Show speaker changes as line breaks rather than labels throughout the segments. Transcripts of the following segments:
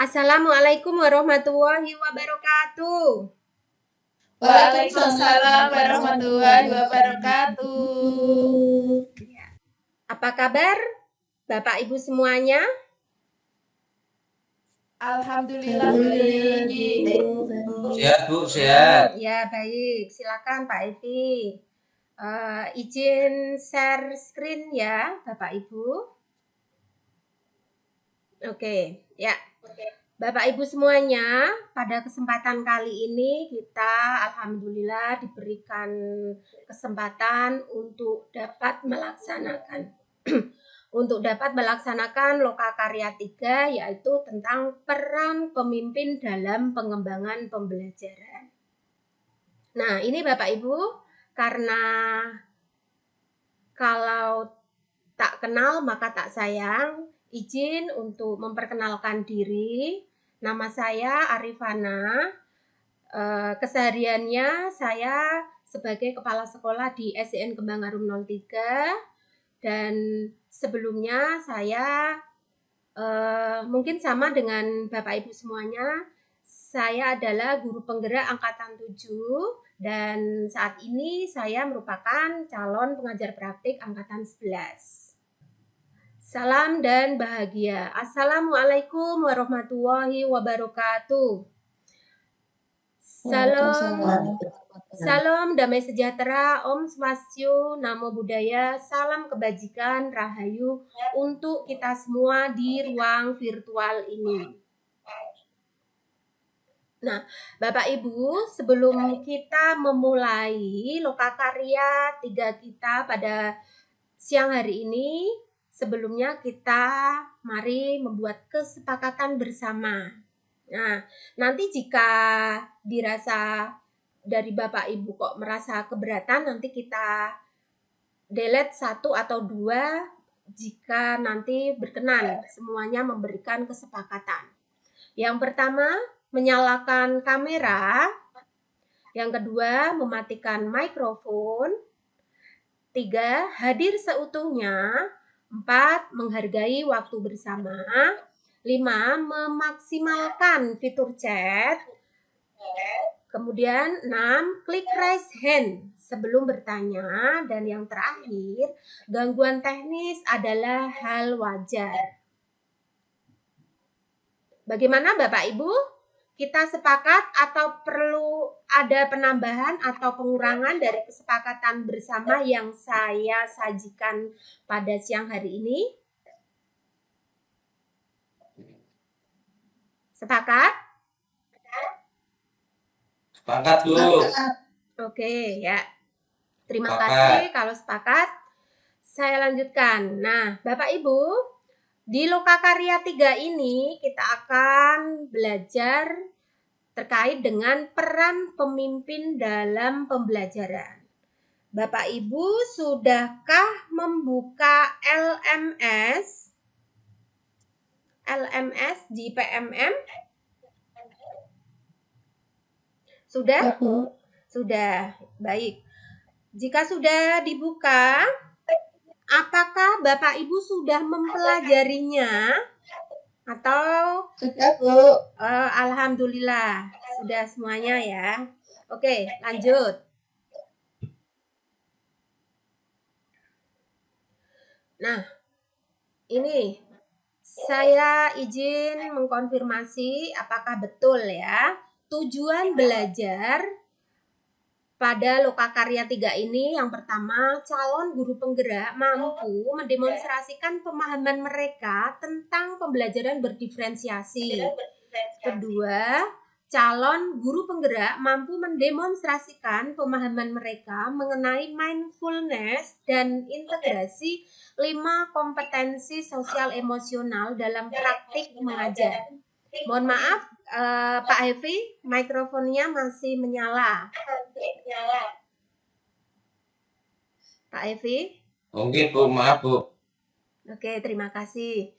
Assalamualaikum warahmatullahi wabarakatuh.
Waalaikumsalam warahmatullahi wabarakatuh.
Apa kabar Bapak Ibu semuanya?
Alhamdulillah baik.
Sehat Bu, sehat.
Ya baik, silakan Pak Evi. Izin share screen ya Bapak Ibu. Oke, ya. Bapak Ibu semuanya, pada kesempatan kali ini kita alhamdulillah diberikan kesempatan untuk dapat melaksanakan Lokakarya 3, yaitu tentang peran pemimpin dalam pengembangan pembelajaran. Nah, ini Bapak Ibu, karena kalau tak kenal maka tak sayang, izin untuk memperkenalkan diri. Nama saya Arifana. Kesehariannya saya sebagai kepala sekolah di SDN Kembang Arum 03, dan sebelumnya saya mungkin sama dengan Bapak Ibu semuanya, saya adalah guru penggerak angkatan 7 dan saat ini saya merupakan calon pengajar praktik angkatan 11. Salam dan bahagia. Assalamualaikum warahmatullahi wabarakatuh. Salam damai sejahtera, Om Swastiastu, Namo Buddhaya, salam kebajikan, rahayu untuk kita semua di ruang virtual ini. Nah, Bapak Ibu, sebelum kita memulai Lokakarya 3 kita pada siang hari ini, sebelumnya kita mari membuat kesepakatan bersama. Nah, nanti jika dirasa dari Bapak Ibu kok merasa keberatan, nanti kita delete 1 atau 2 jika nanti berkenan semuanya memberikan kesepakatan. Yang pertama, menyalakan kamera. Yang kedua, mematikan mikrofon. 3, hadir seutuhnya. 4, menghargai waktu bersama. 5, memaksimalkan fitur chat. Kemudian 6, klik raise hand sebelum bertanya. Dan yang terakhir, gangguan teknis adalah hal wajar. Bagaimana Bapak Ibu? Kita sepakat atau perlu ada penambahan atau pengurangan dari kesepakatan bersama yang saya sajikan pada siang hari ini? Sepakat?
Sepakat Bu.
Oke ya. Terima kasih kalau sepakat. Saya lanjutkan. Nah, Bapak Ibu, di Lokakarya 3 ini kita akan belajar terkait dengan peran pemimpin dalam pembelajaran. Bapak Ibu, sudahkah membuka LMS di PMM? Sudah? Sudah. Baik. Jika sudah dibuka, apakah Bapak Ibu sudah mempelajarinya? Atau
Sudah Bu.
Alhamdulillah sudah semuanya ya. Oke, lanjut. Nah, ini saya izin mengkonfirmasi apakah betul ya tujuan belajar pada Lokakarya 3 ini. Yang pertama, calon guru penggerak mampu mendemonstrasikan pemahaman mereka tentang pembelajaran berdiferensiasi. Kedua, calon guru penggerak mampu mendemonstrasikan pemahaman mereka mengenai mindfulness dan integrasi 5 kompetensi sosial emosional dalam praktik mengajar. Mohon maaf, Pak Hevi, mikrofonnya masih menyala. Pak Hevi?
Oke Bu, maaf Bu.
Oke, terima kasih.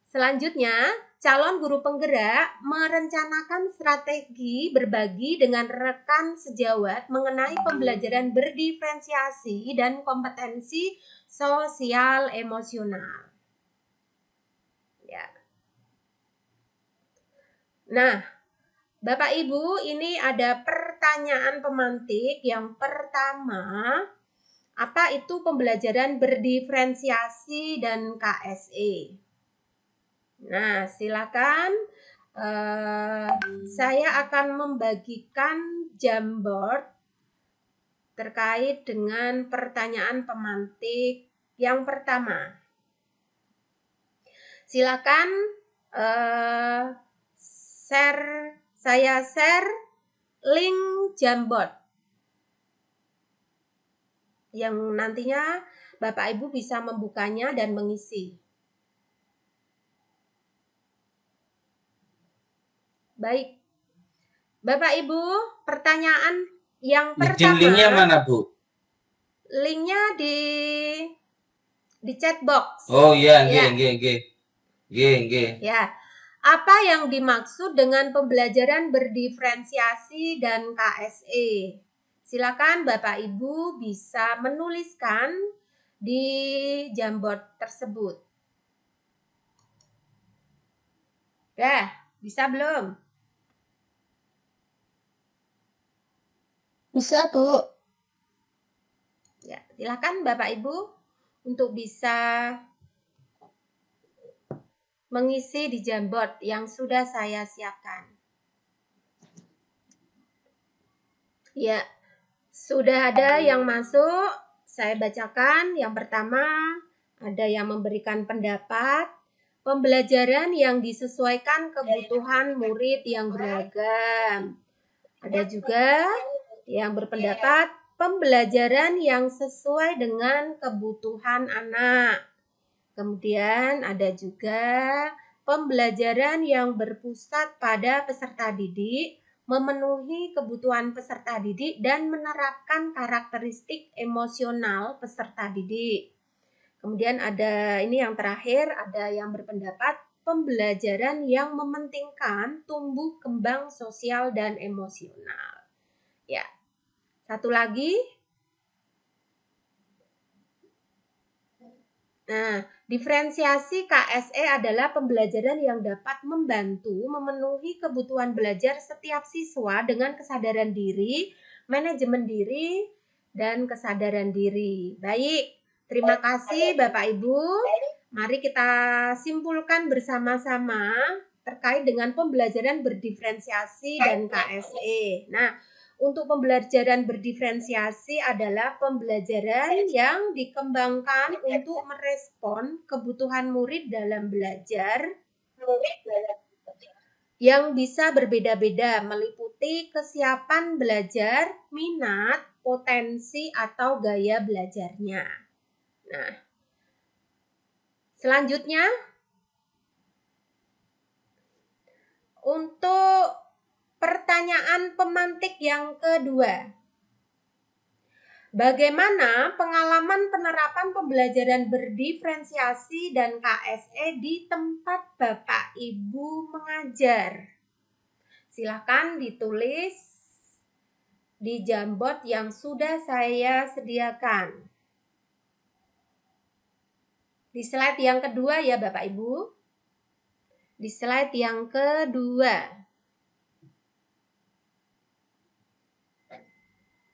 Selanjutnya, calon guru penggerak merencanakan strategi berbagi dengan rekan sejawat mengenai pembelajaran berdiferensiasi dan kompetensi sosial emosional. Ya. Nah, Bapak Ibu, ini ada pertanyaan pemantik. Yang pertama, apa itu pembelajaran berdiferensiasi dan KSE? Nah, silakan. Saya akan membagikan Jamboard terkait dengan pertanyaan pemantik yang pertama. Silakan saya share link Jamboard yang nantinya Bapak Ibu bisa membukanya dan mengisi. Baik. Bapak Ibu, pertanyaan yang pertama.
Linknya mana, Bu?
Linknya di chat box.
Oh iya, nggih.
Ya. Apa yang dimaksud dengan pembelajaran berdiferensiasi dan KSE? Silakan Bapak Ibu bisa menuliskan di Jamboard tersebut. Ya, bisa belum?
Bisa, Bu.
Ya, silakan Bapak Ibu untuk bisa mengisi di Jamboard yang sudah saya siapkan. Ya, sudah ada yang masuk. Saya bacakan. Yang pertama, ada yang memberikan pendapat. Pembelajaran yang disesuaikan kebutuhan murid yang beragam. Ada juga yang berpendapat pembelajaran yang sesuai dengan kebutuhan anak. Kemudian ada juga pembelajaran yang berpusat pada peserta didik, memenuhi kebutuhan peserta didik dan menerapkan karakteristik emosional peserta didik. Kemudian ada ini yang terakhir, ada yang berpendapat pembelajaran yang mementingkan tumbuh kembang sosial dan emosional. Ya. Satu lagi. Nah, diferensiasi KSE adalah pembelajaran yang dapat membantu memenuhi kebutuhan belajar setiap siswa dengan kesadaran diri, manajemen diri, dan kesadaran diri. Baik, terima kasih Bapak Ibu. Mari kita simpulkan bersama-sama terkait dengan pembelajaran berdiferensiasi dan KSE. Nah, untuk pembelajaran berdiferensiasi adalah pembelajaran yang dikembangkan untuk merespon kebutuhan murid dalam belajar yang bisa berbeda-beda, meliputi kesiapan belajar, minat, potensi, atau gaya belajarnya. Nah, selanjutnya untuk pertanyaan pemantik yang kedua. Bagaimana pengalaman penerapan pembelajaran berdiferensiasi dan KSE di tempat Bapak Ibu mengajar? Silakan ditulis di Jamboard yang sudah saya sediakan. Di slide yang kedua ya Bapak Ibu. Di slide yang kedua.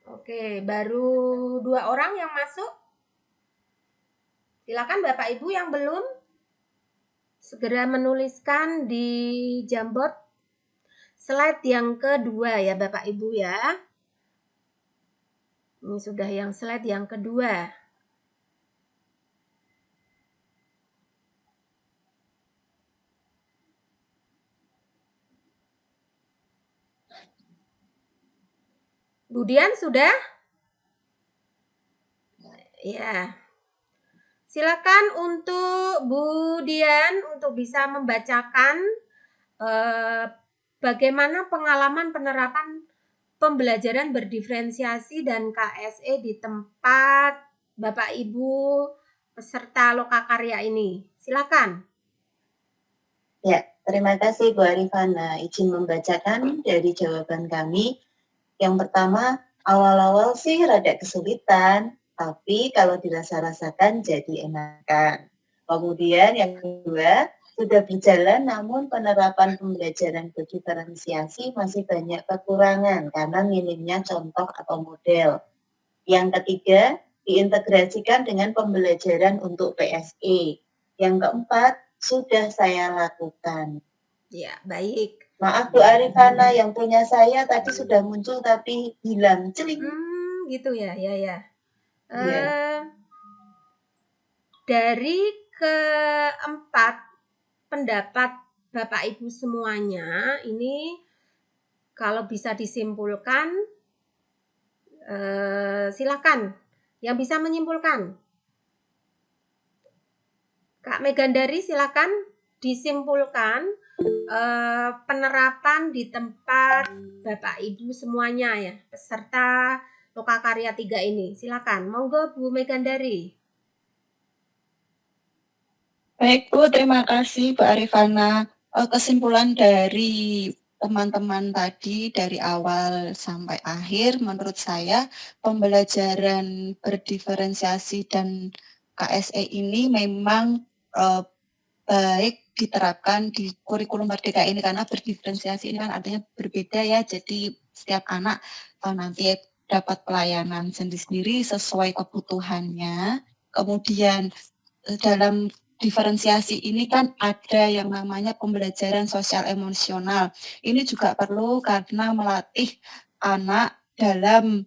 Oke, baru 2 orang yang masuk. Silakan Bapak Ibu yang belum segera menuliskan di Jamboard slide yang kedua ya Bapak Ibu ya. Ini sudah yang slide yang kedua. Budian sudah? Ya. Silakan untuk Budian untuk bisa membacakan bagaimana pengalaman penerapan pembelajaran berdiferensiasi dan KSE di tempat Bapak Ibu peserta lokakarya ini. Silakan.
Ya, terima kasih Bu Arifana. Izin membacakan dari jawaban kami. Yang pertama, awal-awal sih rada kesulitan, tapi kalau dirasa-rasakan jadi enakan. Kemudian yang kedua, sudah berjalan, namun penerapan pembelajaran berdiferensiasi masih banyak kekurangan karena minimnya contoh atau model. Yang ketiga, diintegrasikan dengan pembelajaran untuk PSE. Yang keempat, sudah saya lakukan.
Ya, baik.
Maaf Bu Arifana, yang punya saya tadi sudah muncul tapi hilang celing.
Gitu ya, ya.
Iya.
Dari keempat pendapat Bapak Ibu semuanya, ini kalau bisa disimpulkan, silakan yang bisa menyimpulkan. Kak Megandari, silakan disimpulkan penerapan di tempat Bapak Ibu semuanya ya, peserta Lokakarya 3 ini. Silakan, monggo Bu Megandari.
Baik Bu, terima kasih Bu Arifana. Kesimpulan dari teman-teman tadi dari awal sampai akhir, menurut saya pembelajaran berdiferensiasi dan KSE ini memang baik diterapkan di kurikulum Merdeka ini, karena berdiferensiasi ini kan artinya berbeda ya, jadi setiap anak nanti dapat pelayanan sendiri-sendiri sesuai kebutuhannya. Kemudian dalam diferensiasi ini kan ada yang namanya pembelajaran sosial emosional. Ini juga perlu karena melatih anak dalam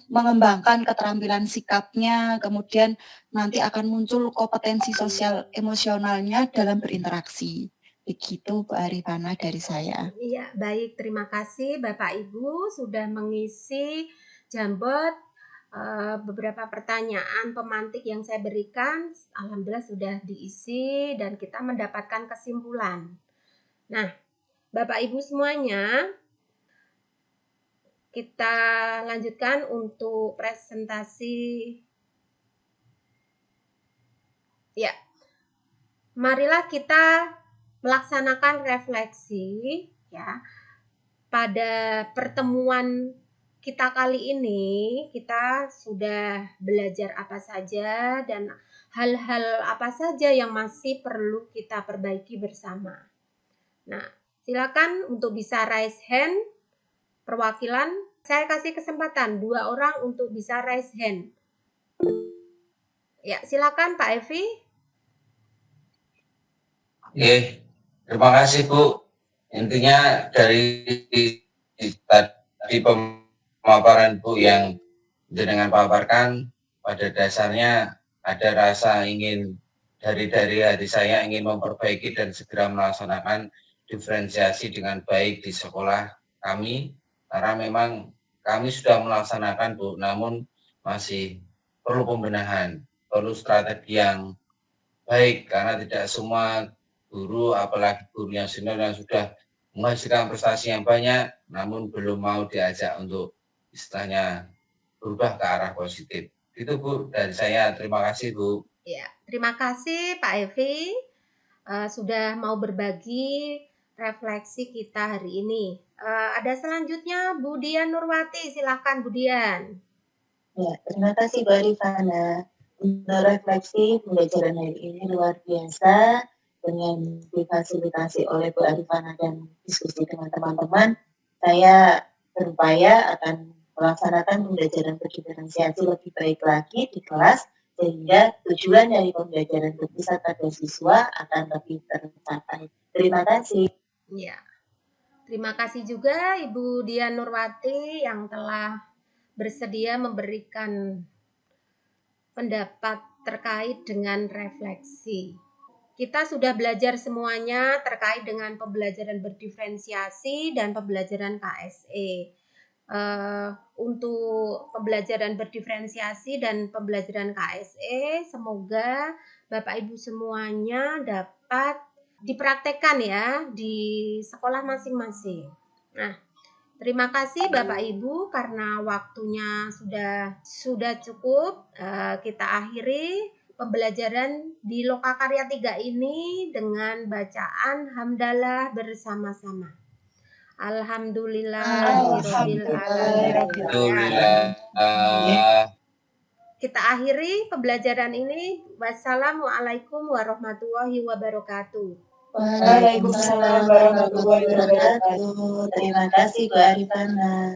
mengembangkan keterampilan sikapnya, kemudian nanti akan muncul kompetensi sosial emosionalnya dalam berinteraksi. Begitu Bu Arifana dari saya.
Iya, baik. Terima kasih Bapak Ibu sudah mengisi Jambot. Beberapa pertanyaan pemantik yang saya berikan, alhamdulillah sudah diisi dan kita mendapatkan kesimpulan. Nah, Bapak Ibu semuanya, kita lanjutkan untuk presentasi. Ya, marilah kita melaksanakan refleksi ya. Pada pertemuan kita kali ini, kita sudah belajar apa saja dan hal-hal apa saja yang masih perlu kita perbaiki bersama. Nah, silakan untuk bisa raise hand perwakilan. Saya kasih kesempatan 2 orang untuk bisa raise hand. Ya, silakan Pak Evi.
Terima kasih Bu. Intinya dari tadi pemaparan Bu yang dengan paparkan, pada dasarnya ada rasa ingin dari hati saya ingin memperbaiki dan segera melaksanakan diferensiasi dengan baik di sekolah kami, karena memang kami sudah melaksanakan Bu, namun masih perlu pembenahan, perlu strategi yang baik, karena tidak semua guru, apalagi guru yang senior yang sudah menghasilkan prestasi yang banyak, namun belum mau diajak untuk istilahnya berubah ke arah positif. Itu Bu dari saya. Terima kasih Bu.
Ya, terima kasih Pak Evi sudah mau berbagi refleksi kita hari ini. Ada selanjutnya Bu Dian Nurwati, silakan Bu Dian.
Ya, terima kasih Bu Arifana. Untuk refleksi pembelajaran hari ini luar biasa, dengan difasilitasi oleh Bu Arifana dan diskusi dengan teman-teman. Saya berupaya akan melaksanakan pembelajaran berdiferensiasi lebih baik lagi di kelas, sehingga tujuan dari pembelajaran berpusat pada siswa akan lebih tercapai. Terima kasih.
Ya, terima kasih juga Ibu Dian Nurwati yang telah bersedia memberikan pendapat terkait dengan refleksi. Kita sudah belajar semuanya terkait dengan pembelajaran berdiferensiasi dan pembelajaran KSE. Untuk pembelajaran berdiferensiasi dan pembelajaran KSE, semoga Bapak Ibu semuanya dapat dipraktekkan ya di sekolah masing-masing. Nah, terima kasih Bapak Ibu karena waktunya sudah cukup. Kita akhiri pembelajaran di Lokakarya 3 ini dengan bacaan hamdalah bersama-sama. Alhamdulillahirabbil alamin. kita akhiri pembelajaran ini. Wassalamualaikum warahmatullahi wabarakatuh.
Waalaikumsalam warahmatullahi wabarakatuh.
Terima kasih Bu Arifana.